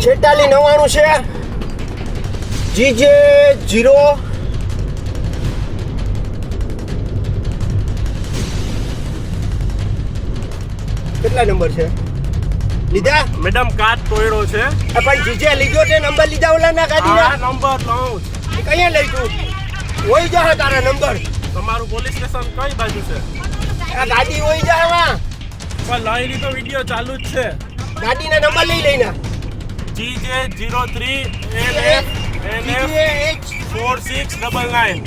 4699 છે. GJ 0 કેટલા number છે લીધા મેડમ કાચ તોડ્યો છે. પણ જીજે લીધો છે નંબર લીધા ઓલાના ગાડીના આ નંબર લઉં કયા લઈ તું હોય જા તારા નંબર તમારું પોલીસ સ્ટેશન કઈ બાજુ છે? આ ગાડી હોય જા વા પણ લઈ લીધો વિડિયો ચાલુ જ છે. ગાડીના નંબર લઈ લેના GJ 03 NF 4699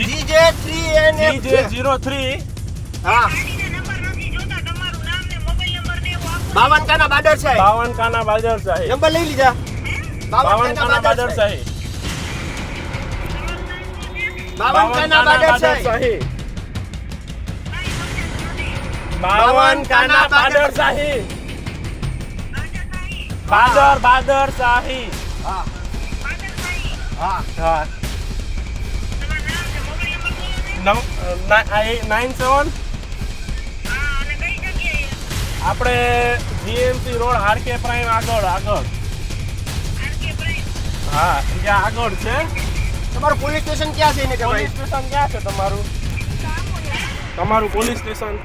GJ 3NF GJ 03 હા 52 કાના બાદર છે 52 કાના બાદર સાહેબ નંબર લઈ લીધા 52 કાના બાદર સાહેબ 52 કાના બાદર છે 52 કાના બાદર સાહેબ બાદર સાહેબ હા હા હા 97 આપણે GMC રોડ RK પ્રાઇમ આગળ હા ત્યાં આગળ છે. તમારું પોલીસ સ્ટેશન ક્યાં છે એને પોલીસ સ્ટેશન ક્યાં છે તમારું પોલીસ સ્ટેશન?